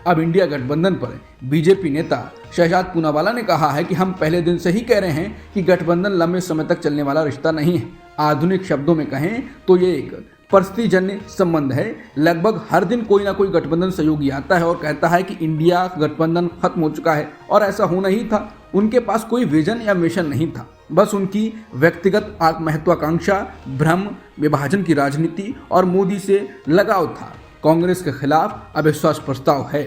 अब इंडिया गठबंधन पर बीजेपी नेता शहजाद पूनावाला ने कहा है कि हम पहले दिन से ही कह रहे हैं कि गठबंधन लंबे समय तक चलने वाला रिश्ता नहीं है। आधुनिक शब्दों में कहें तो ये एक परिस्थितिजन्य संबंध है। लगभग हर दिन कोई ना कोई गठबंधन सहयोगी आता है और कहता है कि इंडिया गठबंधन खत्म हो चुका है, और ऐसा होना ही था। उनके पास कोई विजन या मिशन नहीं था, बस उनकी व्यक्तिगत महत्वाकांक्षा, भ्रम, विभाजन की राजनीति और मोदी से लगाव था। कांग्रेस के खिलाफ अविश्वास प्रस्ताव है।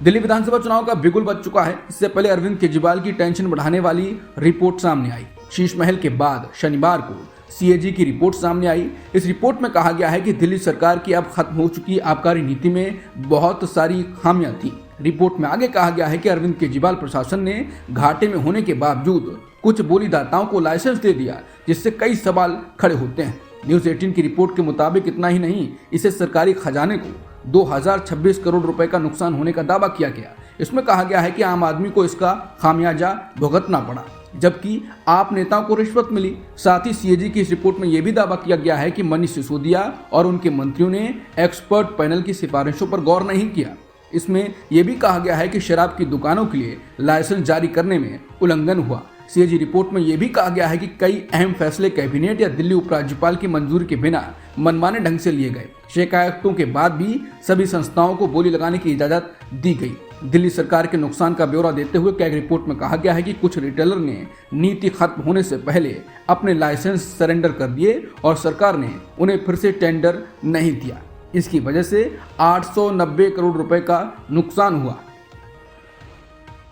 दिल्ली विधानसभा चुनाव का बिगुल बज चुका है। इससे पहले अरविंद केजरीवाल की टेंशन बढ़ाने वाली रिपोर्ट सामने आई। शीश महल के बाद शनिवार को सीएजी की रिपोर्ट सामने आई। इस रिपोर्ट में कहा गया है कि दिल्ली सरकार की अब खत्म हो चुकी आबकारी नीति में बहुत सारी खामियां थी। रिपोर्ट में आगे कहा गया है कि अरविंद केजरीवाल प्रशासन ने घाटे में होने के बावजूद कुछ बोलीदाताओं को लाइसेंस दे दिया, जिससे कई सवाल खड़े होते हैं। न्यूज 18 की रिपोर्ट के मुताबिक इतना ही नहीं, इसे सरकारी खजाने को 2026 करोड़ रुपए का नुकसान होने का दावा किया गया। इसमें कहा गया है कि आम आदमी को इसका खामियाजा भुगतना पड़ा, जबकि आप नेताओं को रिश्वत मिली। साथ ही सीएजी की इस रिपोर्ट में यह भी दावा किया गया है कि मनीष सिसोदिया और उनके मंत्रियों ने एक्सपर्ट पैनल की सिफारिशों पर गौर नहीं किया। इसमें यह भी कहा गया है कि शराब की दुकानों के लिए लाइसेंस जारी करने में उल्लंघन हुआ। सीएजी रिपोर्ट में यह भी कहा गया है कि कई अहम फैसले कैबिनेट या दिल्ली उपराज्यपाल की मंजूरी के बिना मनमाने ढंग से लिए गए। शिकायतों के बाद भी सभी संस्थाओं को बोली लगाने की इजाजत दी गई। दिल्ली सरकार के नुकसान का ब्यौरा देते हुए कैग रिपोर्ट में कहा गया है कि कुछ रिटेलर ने नीति खत्म होने से पहले अपने लाइसेंस सरेंडर कर दिए और सरकार ने उन्हें फिर से टेंडर नहीं दिया। इसकी वजह से 890 करोड़ रुपए का नुकसान हुआ।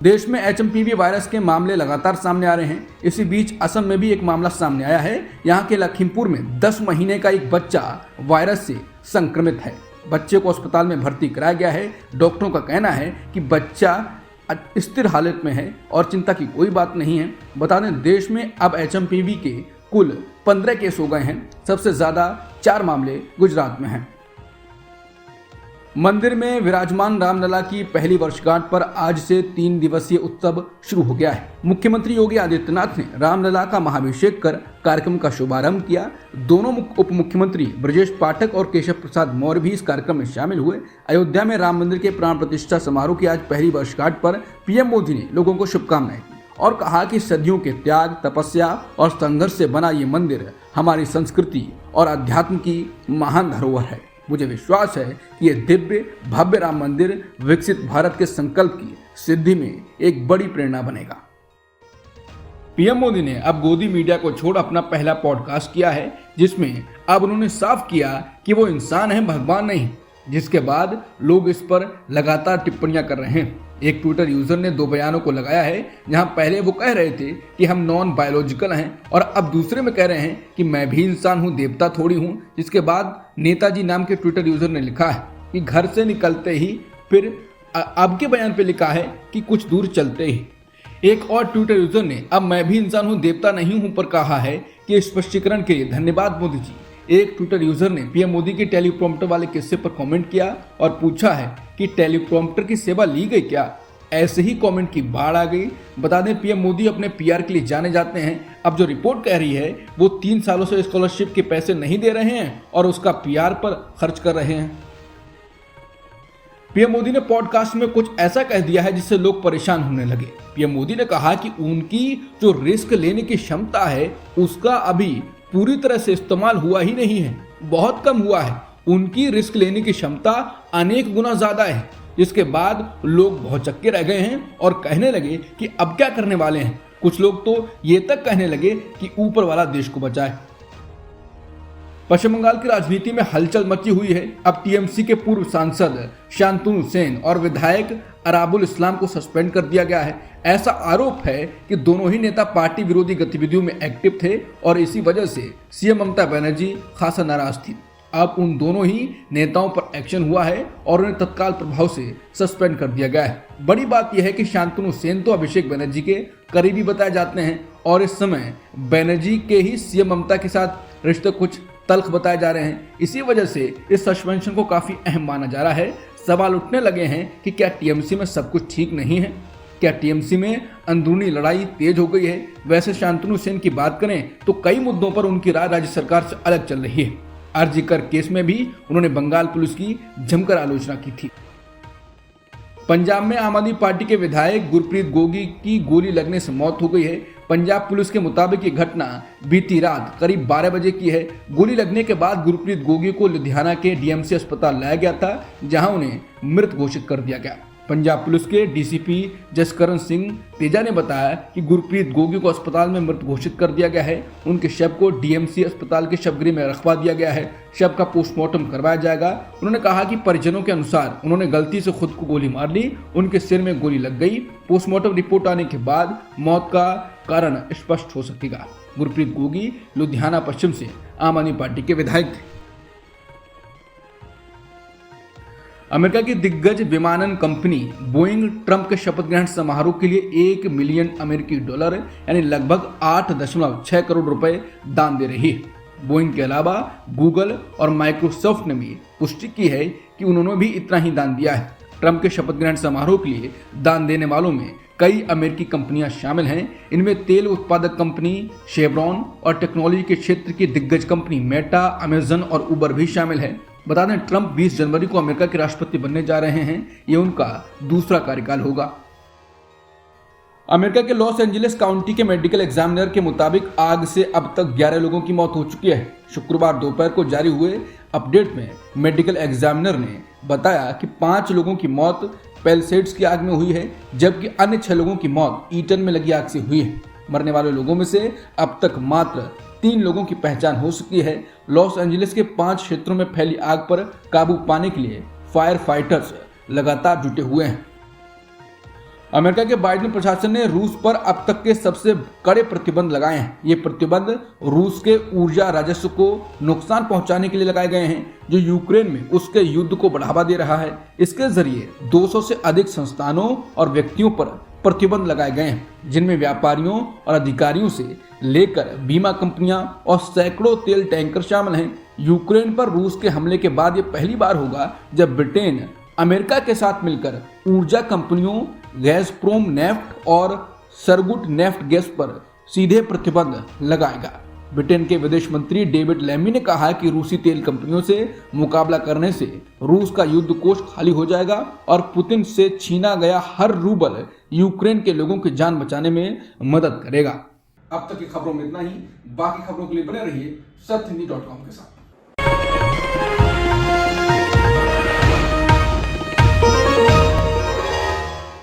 देश में एचएमपीवी वायरस के मामले लगातार सामने आ रहे हैं। इसी बीच असम में भी एक मामला सामने आया है। यहाँ के लखीमपुर में 10 महीने का एक बच्चा वायरस से संक्रमित है। बच्चे को अस्पताल में भर्ती कराया गया है। डॉक्टरों का कहना है कि बच्चा स्थिर हालत में है और चिंता की कोई बात नहीं है। बता दें, देश में अब एचएमपीवी के कुल 15 केस हो गए हैं। सबसे ज्यादा 4 मामले गुजरात में हैं। मंदिर में विराजमान रामलला की पहली वर्षगांठ पर आज से 3 दिवसीय उत्सव शुरू हो गया है। मुख्यमंत्री योगी आदित्यनाथ ने रामलला का महाभिषेक कर कार्यक्रम का शुभारंभ किया। दोनों उप मुख्यमंत्री ब्रजेश पाठक और केशव प्रसाद मौर्य भी इस कार्यक्रम में शामिल हुए। अयोध्या में राम मंदिर के प्राण प्रतिष्ठा समारोह की आज पहली वर्षगांठ पर पीएम मोदी ने लोगों को शुभकामनाएं दी और कहा कि सदियों के त्याग, तपस्या और संघर्ष से बना ये मंदिर हमारी संस्कृति और अध्यात्म की महान धरोहर है। मुझे विश्वास है कि यह दिव्य भव्य राम मंदिर विकसित भारत के संकल्प की सिद्धि में एक बड़ी प्रेरणा बनेगा। पीएम मोदी ने अब गोदी मीडिया को छोड़ अपना पहला पॉडकास्ट किया है, जिसमें अब उन्होंने साफ किया कि वो इंसान है, भगवान नहीं, जिसके बाद लोग इस पर लगातार टिप्पणियां कर रहे हैं। एक ट्विटर यूजर ने 2 बयानों को लगाया है, जहां पहले वो कह रहे थे कि हम नॉन बायोलॉजिकल हैं और अब दूसरे में कह रहे हैं कि मैं भी इंसान हूं, देवता थोड़ी हूं। जिसके बाद नेताजी नाम के ट्विटर यूजर ने लिखा है कि घर से निकलते ही, फिर अब के बयान पे लिखा है कि कुछ दूर चलते ही। एक और ट्विटर यूजर ने अब मैं भी इंसान हूं, देवता नहीं हूं पर कहा है कि स्पष्टीकरण के लिए धन्यवाद मोदी जी। एक ट्विटर यूजर ने पीएम मोदी के टेलीप्रॉम्प्टर वाले किस्से पर कमेंट किया और पूछा है कि टेलीप्रॉम्प्टर की सेवा ली गई क्या। ऐसे ही कमेंट की बाढ़ आ गई। बता दें, पीएम मोदी अपने पीआर के लिए जाने जाते हैं। अब जो रिपोर्ट कह रही है वो 3 सालों से स्कॉलरशिप के पैसे नहीं दे रहे हैं और उसका पीआर पर खर्च कर रहे हैं। पीएम मोदी ने पॉडकास्ट में कुछ ऐसा कह दिया है जिससे लोग परेशान होने लगे। पीएम मोदी ने कहा कि उनकी जो रिस्क लेने की क्षमता है उसका अभी पूरी तरह से इस्तेमाल हुआ ही नहीं है, बहुत कम हुआ है। उनकी रिस्क लेने की क्षमता अनेक गुना ज्यादा है, जिसके बाद लोग भौचक्के रह गए हैं और कहने लगे कि अब क्या करने वाले हैं। कुछ लोग तो ये तक कहने लगे कि ऊपर वाला देश को बचाए। पश्चिम बंगाल की राजनीति में हलचल मची हुई है। अब टीएमसी के पूर्व सांसद शांतनु सेन और विधायक अराबुल इस्लाम को सस्पेंड कर दिया गया है। ऐसा आरोप है कि दोनों ही नेता पार्टी विरोधी गतिविधियों में एक्टिव थे और इसी वजह से सीएम ममता बनर्जी खासा नाराज थी। अब उन दोनों ही नेताओं पर एक्शन हुआ है और उन्हें तत्काल प्रभाव से सस्पेंड कर दिया गया है। बड़ी बात यह है कि शांतनु सेन तो अभिषेक बनर्जी के करीबी बताए जाते हैं और इस समय बनर्जी के ही सीएम ममता के साथ रिश्ते कुछ तल्ख बताए जा रहे हैं। इसी वजह से इस सस्पेंशन को काफी अहम माना जा रहा है। सवाल उठने लगे हैं कि क्या टीएमसी में सब कुछ ठीक नहीं है, क्या टीएमसी में अंदरूनी लड़ाई तेज हो गई है। वैसे शांतनु सेन की बात करें तो कई मुद्दों पर उनकी राय राज्य सरकार से अलग चल रही है। आरजीकर केस में भी उन्होंने बंगाल पुलिस की जमकर आलोचना की थी। पंजाब में आम आदमी पार्टी के विधायक गुरप्रीत गोगी की गोली लगने से मौत हो गई है। पंजाब पुलिस के मुताबिक ये घटना बीती रात करीब 12 बजे की है। गोली लगने के बाद गुरप्रीत गोगी को लुधियाना के डीएमसी अस्पताल लाया गया था, जहां उन्हें मृत घोषित कर दिया गया। पंजाब पुलिस के डीसीपी जसकरण सिंह तेजा ने बताया कि गुरप्रीत गोगी को अस्पताल में मृत घोषित कर दिया गया है। उनके शव को डीएमसी अस्पताल के शवगृह में रखवा दिया गया है। शव का पोस्टमार्टम करवाया जाएगा। उन्होंने कहा कि परिजनों के अनुसार उन्होंने गलती से खुद को गोली मार ली, उनके सिर में गोली लग गई। पोस्टमार्टम रिपोर्ट आने के बाद मौत का कारण स्पष्ट हो सकेगा। गुरप्रीत गोगी लुधियाना पश्चिम से आम आदमी पार्टी के विधायक थे। अमेरिका की दिग्गज विमानन कंपनी बोइंग ट्रंप के शपथ ग्रहण समारोह के लिए $1 मिलियन अमेरिकी डॉलर यानी लगभग 8.6 करोड़ रुपए दान दे रही है। बोइंग के अलावा गूगल और माइक्रोसॉफ्ट ने भी पुष्टि की है कि उन्होंने भी इतना ही दान दिया है। ट्रंप के शपथ ग्रहण समारोह के लिए दान देने वालों में कई अमेरिकी कंपनियां शामिल हैं। इनमें तेल उत्पादक कंपनी शेवरॉन और टेक्नोलॉजी के क्षेत्र की दिग्गज कंपनी मेटा, अमेजन और उबर भी शामिल है। बता दें, ट्रंप 20 जनवरी को अमेरिका के राष्ट्रपति बनने जा रहे हैं। ये उनका दूसरा कार्यकाल होगा। अमेरिका के लॉस एंजलिस काउंटी के मेडिकल एग्जामिनर के मुताबिक आग से अब तक 11 लोगों की मौत हो चुकी है। शुक्रवार दोपहर को जारी हुए अपडेट में मेडिकल एग्जामिनर ने बताया कि 5 लोगों की मौत पैलिसेड्स की आग में हुई है, जबकि अन्य 6 लोगों की मौत ईटन में लगी आग से हुई है। मरने वाले लोगों में से अब तक मात्र 3 लोगों की पहचान हो सकी है। लॉस एंजलिस के 5 क्षेत्रों में फैली आग पर काबू पाने के लिए फायर फाइटर्स लगातार जुटे हुए हैं। अमेरिका के बाइडेन प्रशासन ने रूस पर अब तक के सबसे कड़े प्रतिबंध लगाए हैं। ये प्रतिबंध रूस के ऊर्जा राजस्व को नुकसान पहुंचाने के लिए लगाए गए हैं, जो यूक्रेन में उसके युद्ध को बढ़ावा दे रहा है। इसके जरिए 200 से अधिक संस्थानों और व्यक्तियों पर प्रतिबंध लगाए गए हैं, जिनमें व्यापारियों और अधिकारियों से लेकर बीमा कंपनियां और सैकड़ों तेल टैंकर शामिल हैं। यूक्रेन पर रूस के हमले के बाद ये पहली बार होगा जब ब्रिटेन अमेरिका के साथ मिलकर ऊर्जा कंपनियों गैज़प्रोम नेफ्ट और सरगुट नेफ्ट गैस पर सीधे प्रतिबंध लगाएगा। ब्रिटेन के विदेश मंत्री डेविड लैमी ने कहा कि रूसी तेल कंपनियों से मुकाबला करने से रूस का युद्ध कोष खाली हो जाएगा और पुतिन से छीना गया हर रूबल यूक्रेन के लोगों की जान बचाने में मदद करेगा। अब तक की खबरों में इतना ही। बाकी खबरों के लिए बने रहिए सत्यहिंदी.com के साथ।